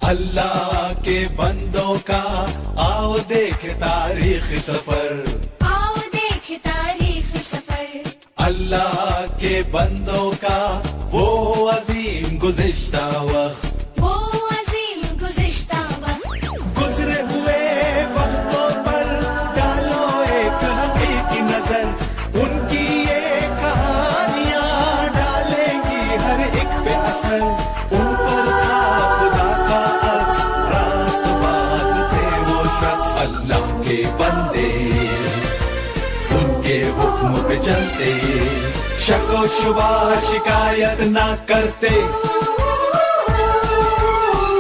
अल्लाह के बंदों का आओ देखे तारीख सफर, आओ देखे तारीख सफर। अल्लाह के बंदों का वो अजीम गुज़िश्ता वक्त, वो अजीम गुज़िश्ता वक्त। गुजरे हुए वक्तों पर डालो एक हकीकी नजर, उनकी ये कहानियां डालेंगी हर एक पे असर। उन पर था खुदा का अक्स, रास्तबाज थे वो शख्स। अल्लाह के बंदे उनके हुक्म पे चलते, शको शुबा शिकायत ना करते।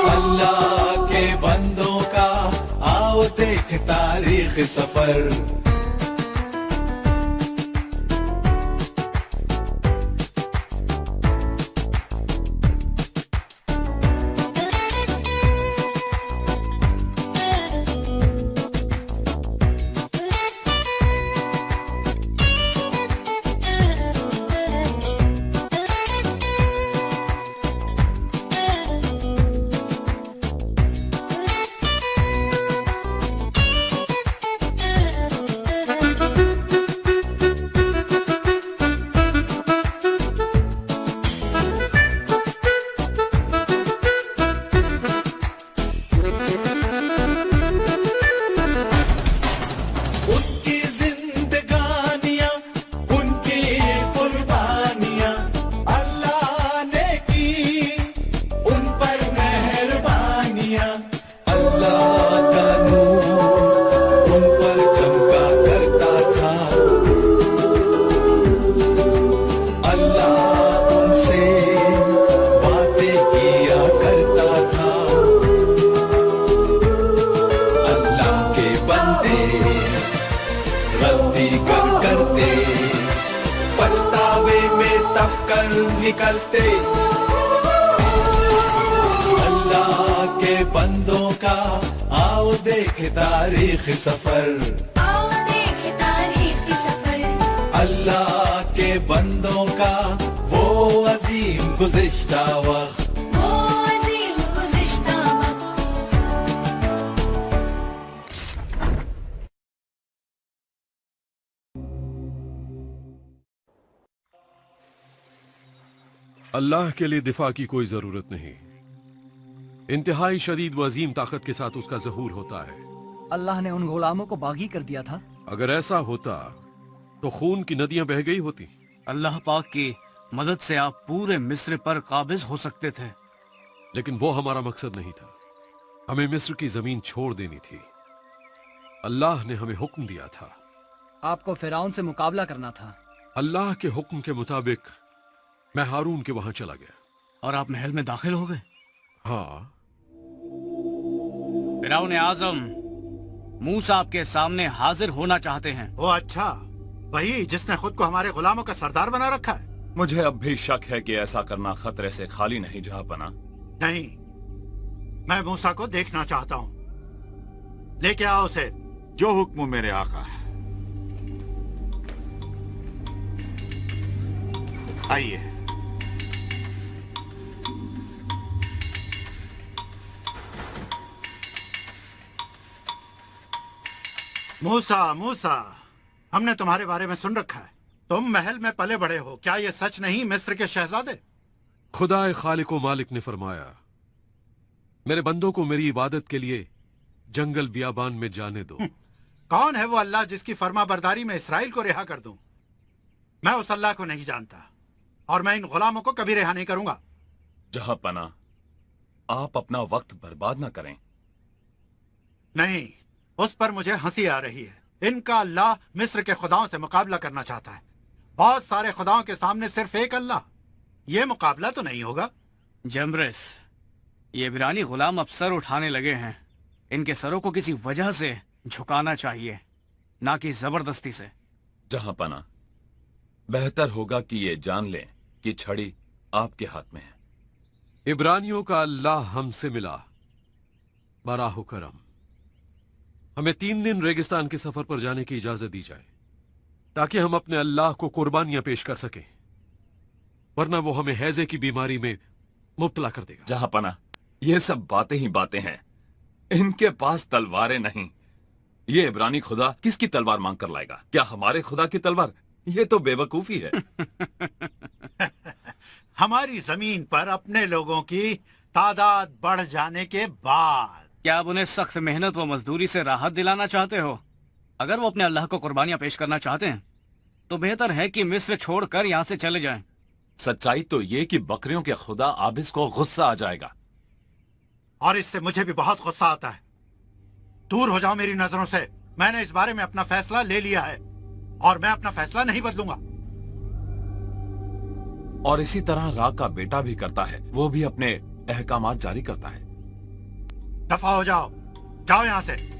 अल्लाह के बंदों का आओ देख तारीख सफर। निकलते अल्लाह के बंदों का आओ देखे तारीख सफर, आओ देखे तारीख सफर। अल्लाह के बंदों का वो अजीम गुज़िश्ता वक्त, वो अजीम गुज़िश्ता वक्त। अल्लाह के लिए दिफा की कोई जरूरत नहीं। इंतहाई शदीद व अजीम ताकत के साथ उसका ज़हूर होता है। अल्लाह ने उन गुलामों को बागी कर दिया था। अगर ऐसा होता तो खून की नदियां बह गई होती। अल्लाह पाक की मदद से आप पूरे मिस्र पर काबिज हो सकते थे, लेकिन वो हमारा मकसद नहीं था। हमें मिस्र की जमीन छोड़ देनी थी। अल्लाह ने हमें हुक्म दिया था। आपको फिरौन से मुकाबला करना था। अल्लाह के हुक्म के मुताबिक मैं हारून के वहां चला गया। और आप महल में दाखिल हो गए। हाँ, फिरौन आजम मूसा आपके सामने हाजिर होना चाहते हैं। ओ अच्छा, वही जिसने खुद को हमारे गुलामों का सरदार बना रखा है। मुझे अब भी शक है कि ऐसा करना खतरे से खाली नहीं जहांपना। नहीं, मैं मूसा को देखना चाहता हूँ। लेके आओ उसे। जो हुक्म मेरे आका है। आइए। मूसा, मूसा, हमने तुम्हारे बारे में सुन रखा है। तुम महल में पले बड़े हो। क्या ये सच नहीं, मिस्र के शहजादे? खुदाए खालिक व मालिक ने फरमाया, मेरे बंदों को मेरी इबादत के लिए जंगल बियाबान में जाने दो। कौन है वो अल्लाह जिसकी फर्मा बरदारी में इसराइल को रिहा कर दूं? मैं उस अल्लाह को नहीं जानता और मैं इन गुलामों को कभी रिहा नहीं करूंगा। जहांपना, आप अपना वक्त बर्बाद ना करें। नहीं, उस पर मुझे हंसी आ रही है। इनका अल्लाह मिस्र के खुदाओं से मुकाबला करना चाहता है। बहुत सारे खुदाओं के सामने सिर्फ एक अल्लाह। ये मुकाबला तो नहीं होगा। जमरेस, ये इब्रानी गुलाम अब सर उठाने लगे हैं। इनके सरों को किसी वजह से झुकाना चाहिए, ना कि जबरदस्ती से। जहांपना, बेहतर होगा कि ये जान लें कि छड़ी आपके हाथ में है। इब्रानियों का अल्लाह हमसे मिला, बराह करम। हमें 3 दिन रेगिस्तान के सफर पर जाने की इजाजत दी जाए ताकि हम अपने अल्लाह को कुर्बानियां पेश कर सकें, वरना वो हमें हैजे की बीमारी में मुब्तला कर देगा। जहांपना, ये सब बातें ही बातें हैं। इनके पास तलवारें नहीं। ये इब्रानी खुदा किसकी तलवार मांग कर लाएगा? क्या हमारे खुदा की तलवार? ये तो बेवकूफी है। हमारी जमीन पर अपने लोगों की तादाद बढ़ जाने के बाद क्या आप उन्हें सख्त मेहनत व मजदूरी से राहत दिलाना चाहते हो? अगर वो अपने अल्लाह को कुर्बानियां पेश करना चाहते हैं तो बेहतर है कि मिस्र छोड़कर यहाँ से चले जाएं। सच्चाई तो ये कि बकरियों के खुदा आबिस को गुस्सा आ जाएगा। और इससे मुझे भी बहुत गुस्सा आता है। दूर हो जाओ मेरी नजरों से। मैंने इस बारे में अपना फैसला ले लिया है और मैं अपना फैसला नहीं बदलूंगा। और इसी तरह रा का बेटा भी करता है। वो भी अपने अहकामात जारी करता है। दफा हो जाओ, जाओ यहां से।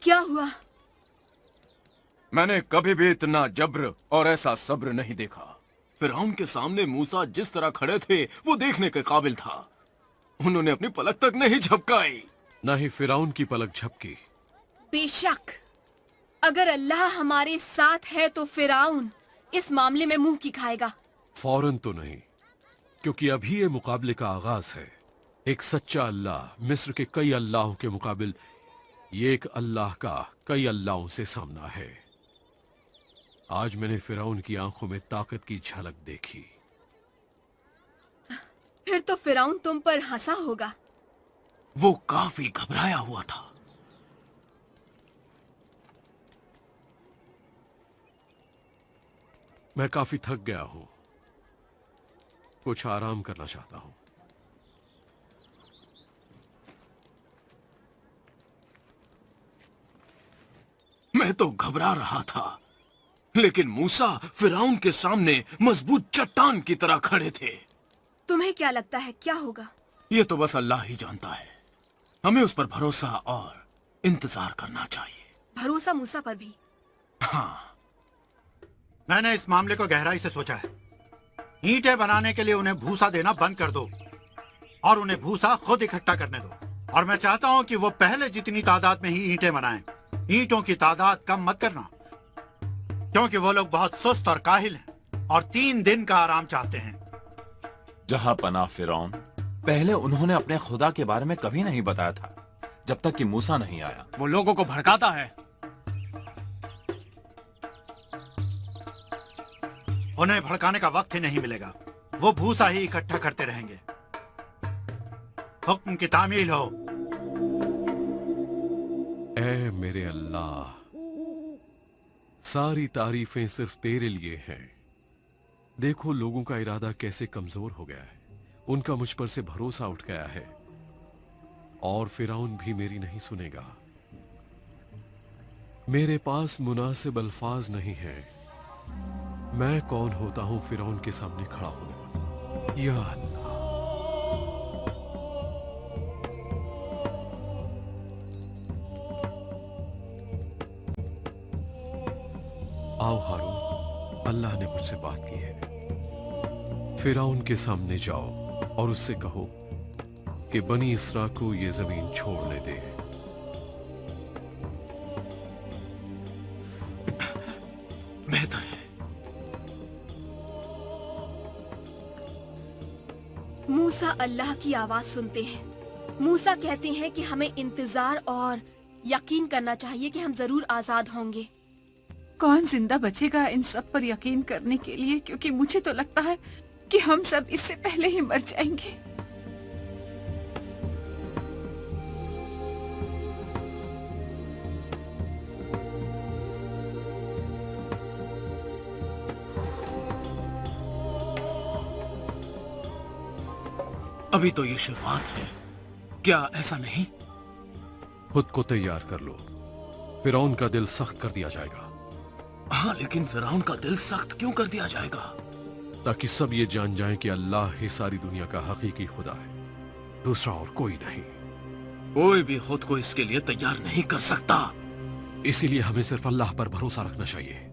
क्या हुआ? मैंने कभी भी इतना जब्र और ऐसा सब्र नहीं देखा। फिरौन के सामने मूसा जिस तरह खड़े थे वो देखने के काबिल था। उन्होंने अपनी पलक तक नहीं झपकाई। न ही फिरौन की पलक झपकी। बेशक अगर अल्लाह हमारे साथ है तो फिरौन इस मामले में मुंह की खाएगा। फौरन तो नहीं, क्योंकि अभी ये मुकाबले का आगाज है। एक सच्चा अल्लाह मिस्र के कई अल्लाहों के मुकाबिल ये एक अल्लाह का कई अल्लाहों से सामना है। आज मैंने फिरौन की आंखों में ताकत की झलक देखी। फिर तो फिरौन तुम पर हंसा होगा। वो काफी घबराया हुआ था। मैं काफी थक गया हूं, कुछ आराम करना चाहता हूं। मैं तो घबरा रहा था, लेकिन मूसा फिरौन के सामने मजबूत चट्टान की तरह खड़े थे। तुम्हें क्या लगता है क्या होगा? ये तो बस अल्लाह ही जानता है। हमें उस पर भरोसा और इंतजार करना चाहिए। भरोसा मूसा पर भी। हाँ, मैंने इस मामले को गहराई से सोचा है। ईंटें बनाने के लिए उन्हें भूसा देना बंद कर दो और उन्हें भूसा खुद इकट्ठा करने दो। और मैं चाहता हूं कि वो पहले जितनी तादाद में ही ईंटें बनाएं। ईंटों की तादाद कम मत करना, क्योंकि वो लोग बहुत सुस्त और काहिल हैं और 3 दिन का आराम चाहते हैं। जहां पनाह फिरौन, पहले उन्होंने अपने खुदा के बारे में कभी नहीं बताया था जब तक कि मूसा नहीं आया। वो लोगों को भड़काता है। उन्हें भड़काने का वक्त ही नहीं मिलेगा। वो भूसा ही इकट्ठा करते रहेंगे। हुक्म की तामील हो। ऐ मेरे अल्लाह, सारी तारीफें सिर्फ तेरे लिए हैं। देखो लोगों का इरादा कैसे कमजोर हो गया है। उनका मुझ पर से भरोसा उठ गया है और फिरौन भी मेरी नहीं सुनेगा। मेरे पास मुनासिब अल्फाज नहीं है। मैं कौन होता हूं फिरौन के सामने खड़ा होने वाला? या अल्लाह, आओ हारून, अल्लाह ने मुझसे बात की है। फिरौन के सामने जाओ और उससे कहो कि बनी इसरा को ये जमीन छोड़ने दे। बेहतर है। मूसा अल्लाह की आवाज सुनते हैं। मूसा कहते हैं कि हमें इंतजार और यकीन करना चाहिए कि हम जरूर आजाद होंगे। कौन जिंदा बचेगा इन सब पर यकीन करने के लिए? क्योंकि मुझे तो लगता है कि हम सब इससे पहले ही मर जाएंगे। अभी तो ये शुरुआत है, क्या ऐसा नहीं? खुद को तैयार कर लो, फिरौन का दिल सख्त कर दिया जाएगा। हाँ, लेकिन फिरौन का दिल सख्त क्यों कर दिया जाएगा? ताकि सब ये जान जाएं कि अल्लाह ही सारी दुनिया का हकीकी खुदा है, दूसरा और कोई नहीं। कोई भी खुद को इसके लिए तैयार नहीं कर सकता। इसीलिए हमें सिर्फ अल्लाह पर भरोसा रखना चाहिए।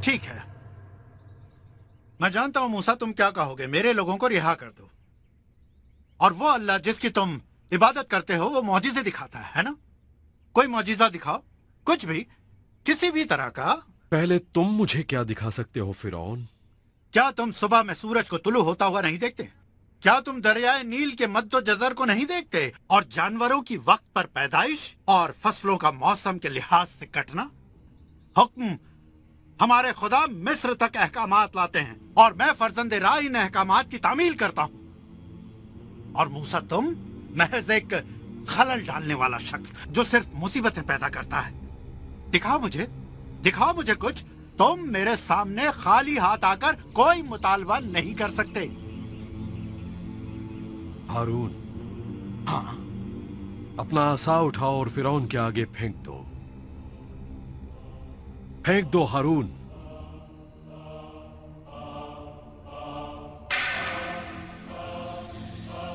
ठीक है, मैं जानता हूं मूसा तुम क्या कहोगे, मेरे लोगों को रिहा कर दो। और वो अल्लाह जिसकी तुम इबादत करते हो वो मौजिज़े दिखाता है ना? कोई मौजिज़ा दिखाओ, कुछ भी, किसी भी तरह का। पहले तुम मुझे क्या दिखा सकते हो फिरौन? क्या तुम सुबह में सूरज को तुलू होता हुआ नहीं देखते? क्या तुम दरियाए नील के मद्दो जज़र को नहीं देखते? और जानवरों की वक्त पर पैदाइश और फसलों का मौसम के लिहाज से कटना? हुक्म हमारे खुदा मिस्र तक अहकामात लाते हैं और मैं फर्जंदे राह इन अहकामात की तामील करता हूं। और मूसा तुम महज एक खलल डालने वाला शख्स जो सिर्फ मुसीबतें पैदा करता है। दिखाओ मुझे कुछ। तुम मेरे सामने खाली हाथ आकर कोई मुतालबा नहीं कर सकते। हारून, हाँ, अपना आसा उठाओ और फिरौन के आगे फेंक दो। फेंक दो हारून।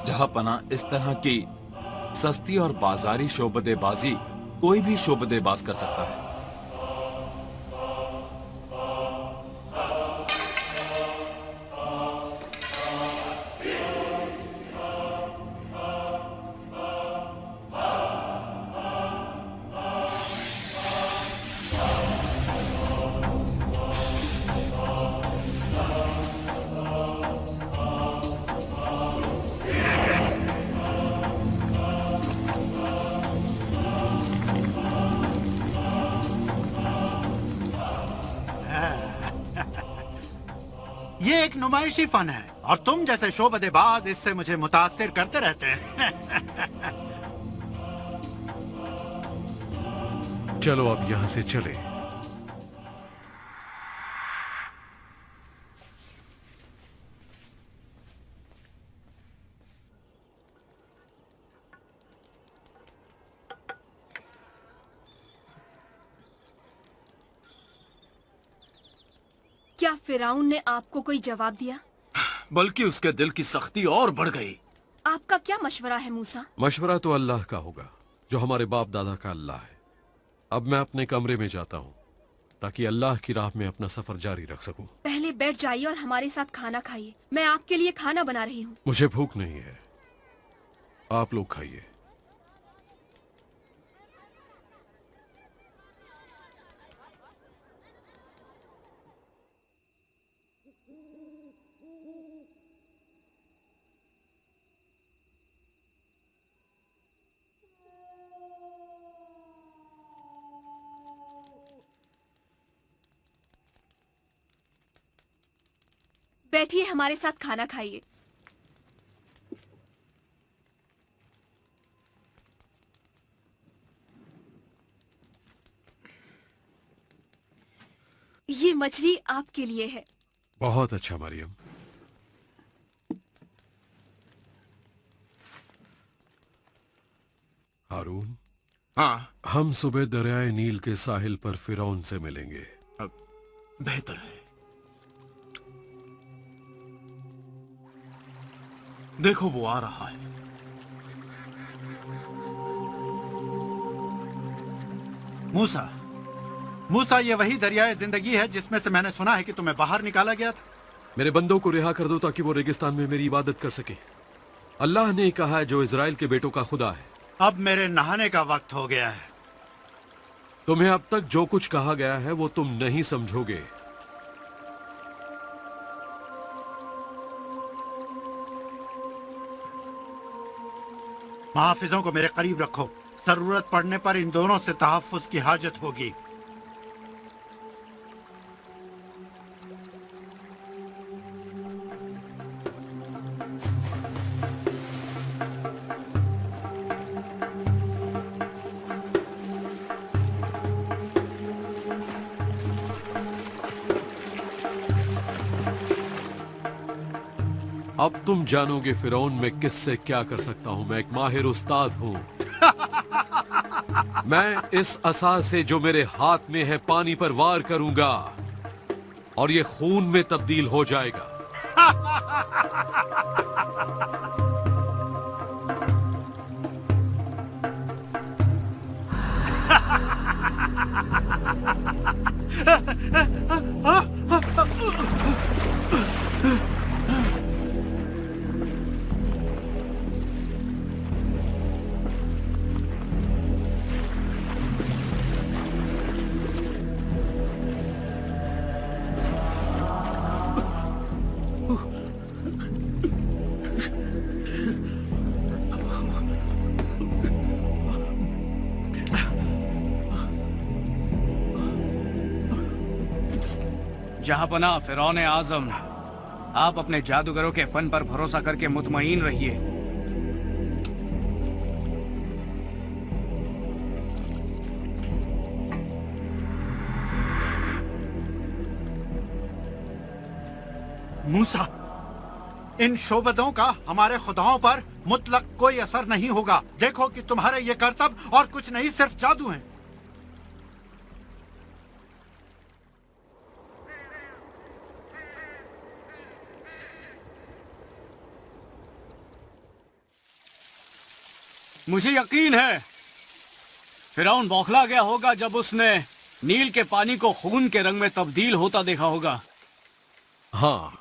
जहां पना इस तरह की सस्ती और बाजारी शोबदेबाजी कोई भी शोबदेबाज कर सकता है। ये एक नुमाइशी फन है और तुम जैसे शोबदेबाज इससे मुझे मुतासिर करते रहते हैं। चलो अब यहां से चले। क्या फिराउन ने आपको कोई जवाब दिया? बल्कि उसके दिल की सख्ती और बढ़ गई। आपका क्या मशवरा है मूसा? मशवरा तो अल्लाह का होगा जो हमारे बाप दादा का अल्लाह है। अब मैं अपने कमरे में जाता हूँ ताकि अल्लाह की राह में अपना सफर जारी रख सकूं। पहले बैठ जाइए और हमारे साथ खाना खाइए। मैं आपके लिए खाना बना रही हूँ। मुझे भूख नहीं है, आप लोग खाइए। बैठिए, हमारे साथ खाना खाइए। ये मछली आपके लिए है। बहुत अच्छा मरियम। हारून, हाँ, हम सुबह दरियाए नील के साहिल पर फिरौन से मिलेंगे। बेहतर है। देखो वो आ रहा है। मूसा ये वही दरियाए जिंदगी है जिसमें से मैंने सुना है कि तुम्हें बाहर निकाला गया था। मेरे बंदों को रिहा कर दो ताकि वो रेगिस्तान में मेरी इबादत कर सके। अल्लाह ने कहा है जो इजराइल के बेटों का खुदा है। अब मेरे नहाने का वक्त हो गया है। तुम्हें अब तक जो कुछ कहा गया है वो तुम नहीं समझोगे। मुहाफिजों को मेरे करीब रखो। जरूरत पड़ने पर इन दोनों से तहफ्फुज की हाजत होगी। अब तुम जानोगे फिरौन मैं किससे क्या कर सकता हूं। मैं एक माहिर उस्ताद हूं। मैं इस असा से जो मेरे हाथ में है पानी पर वार करूंगा और ये खून में तब्दील हो जाएगा। जहांपना फिरौन आजम, आप अपने जादूगरों के फन पर भरोसा करके मुतमईन रहिए। मूसा, इन शोबदों का हमारे खुदाओं पर मुतलक कोई असर नहीं होगा। देखो कि तुम्हारे ये करतब और कुछ नहीं, सिर्फ जादू हैं। मुझे यकीन है फिरौन बौखला गया होगा जब उसने नील के पानी को खून के रंग में तब्दील होता देखा होगा। हाँ,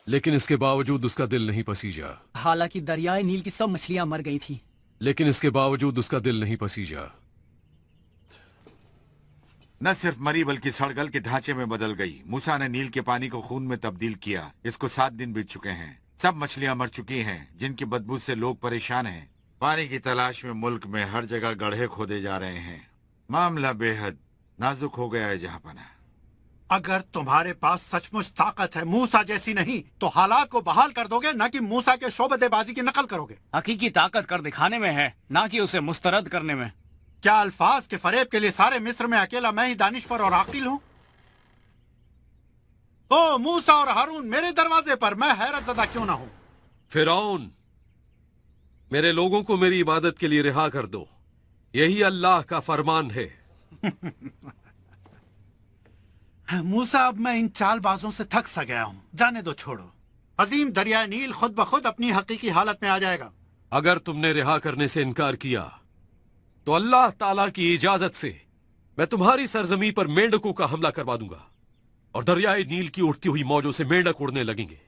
लेकिन इसके बावजूद उसका दिल नहीं पसीजा। हालांकि दरियाए नील की सब मछलियां मर गई थी, लेकिन इसके बावजूद उसका दिल नहीं पसीजा। न सिर्फ मरी बल्कि सड़गल के ढांचे में बदल गई। मूसा ने नील के पानी को खून में तब्दील किया। इसको 7 दिन बीत चुके हैं। सब मछलियां मर चुकी हैं, जिनकी बदबू से लोग परेशान हैं। पानी की तलाश में मुल्क में हर जगह गड्ढे खोदे जा रहे हैं। मामला बेहद नाजुक हो गया है जहांपना। अगर तुम्हारे पास सचमुच ताकत है मूसा जैसी नहीं, तो हालात को बहाल कर दोगे, न कि मूसा के शोबदेबाजी की नकल करोगे। हकीकी ताकत कर दिखाने में है, ना कि उसे मुस्तरद करने में। क्या अल्फाज के फरेब के लिए सारे मिस्र में अकेला मैं ही दानिश्वर और आकिल हूँ? ओ मूसा और हारून, मेरे दरवाजे पर, मैं हैरत ज़दा क्यों ना हूँ। फिरौन, मेरे लोगों को मेरी इबादत के लिए रिहा कर दो, यही अल्लाह का फरमान है। मूसा, अब मैं इन चालबाजों से थक सा गया हूँ। जाने दो, छोड़ो। अजीम दरिया नील खुद ब खुद अपनी हकीकी हालत में आ जाएगा। अगर तुमने रिहा करने से इनकार किया तो अल्लाह ताला की इजाजत से मैं तुम्हारी सरजमी पर मेंढकों का हमला करवा दूंगा और दरियाए नील की उठती हुई मौजों से मेंढक उड़ने लगेंगे।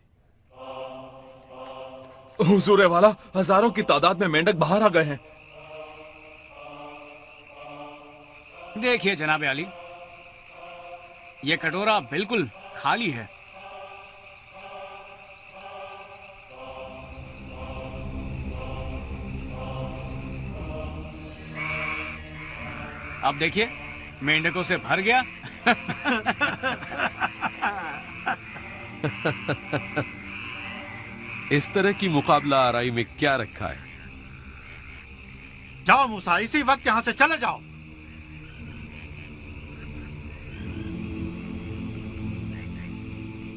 हुजूर वाला, हजारों की तादाद में मेंढक बाहर आ गए हैं। देखिए जनाब अली, ये कटोरा बिल्कुल खाली है। अब देखिए, मेंढकों से भर गया। इस तरह की मुकाबला आराई में क्या रखा है? जाओ मूसा, इसी वक्त यहां से चले जाओ।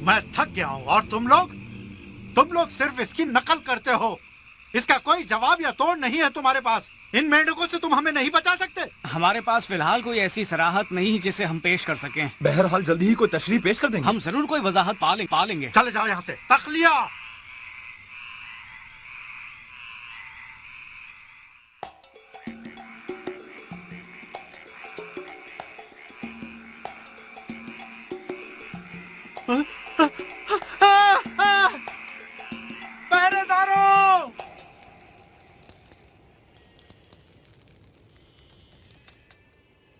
मैं थक गया हूं और तुम लोग सिर्फ इसकी नकल करते हो। इसका कोई जवाब या तोड़ नहीं है तुम्हारे पास। इन मेंढकों से तुम हमें नहीं बचा सकते। हमारे पास फिलहाल कोई ऐसी सराहत नहीं जिसे हम पेश कर सकें। बहरहाल जल्दी ही कोई तशरीह पेश कर देंगे। हम जरूर कोई वजाहत पालेंगे। चले जाओ यहां से। तखलिया। पहरेदारों!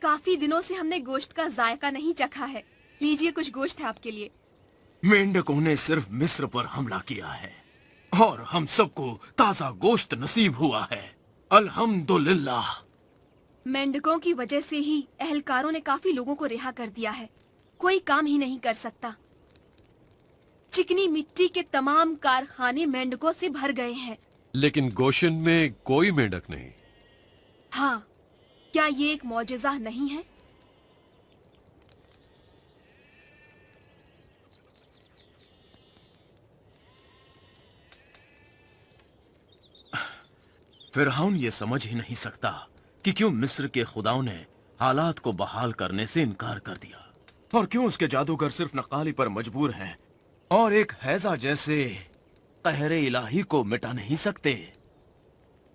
काफी दिनों से हमने गोश्त का जायका नहीं चखा है। लीजिए, कुछ गोश्त है आपके लिए। मेंढकों ने सिर्फ मिस्र पर हमला किया है और हम सबको ताजा गोश्त नसीब हुआ है। अल्हम्दुलिल्लाह। मेंढकों की वजह से ही अहलकारों ने काफी लोगों को रिहा कर दिया है। कोई काम ही नहीं कर सकता। चिकनी मिट्टी के तमाम कारखाने मेंढकों से भर गए हैं। लेकिन गोशन में कोई मेंढक नहीं। हाँ, क्या ये एक मौजज़ा नहीं है? फिरौन ये समझ ही नहीं सकता कि क्यों मिस्र के खुदाओं ने हालात को बहाल करने से इनकार कर दिया, और क्यों उसके जादूगर सिर्फ नकाली पर मजबूर हैं और एक हैजा जैसे कहरे इलाही को मिटा नहीं सकते।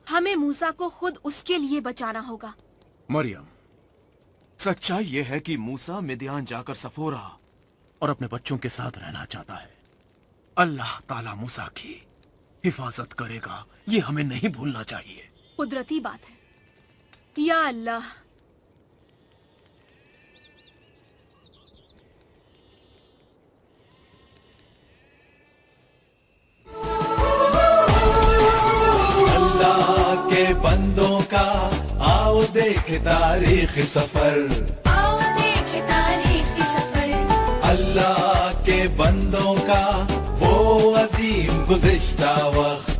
हमें मूसा को खुद उसके लिए बचाना होगा। मरियम, सच्चाई यह है कि मूसा मिदियान जाकर सफोरा और अपने बच्चों के साथ रहना चाहता है। अल्लाह ताला मूसा की हिफाजत करेगा, ये हमें नहीं भूलना चाहिए। कुदरती बात है। या अल्लाह, अल्लाह के बंदों का आओ देखे तारीख सफर, आओ देखे तारीख सफर। अल्लाह के बंदों का वो अजीम गुज़िश्ता वक्त।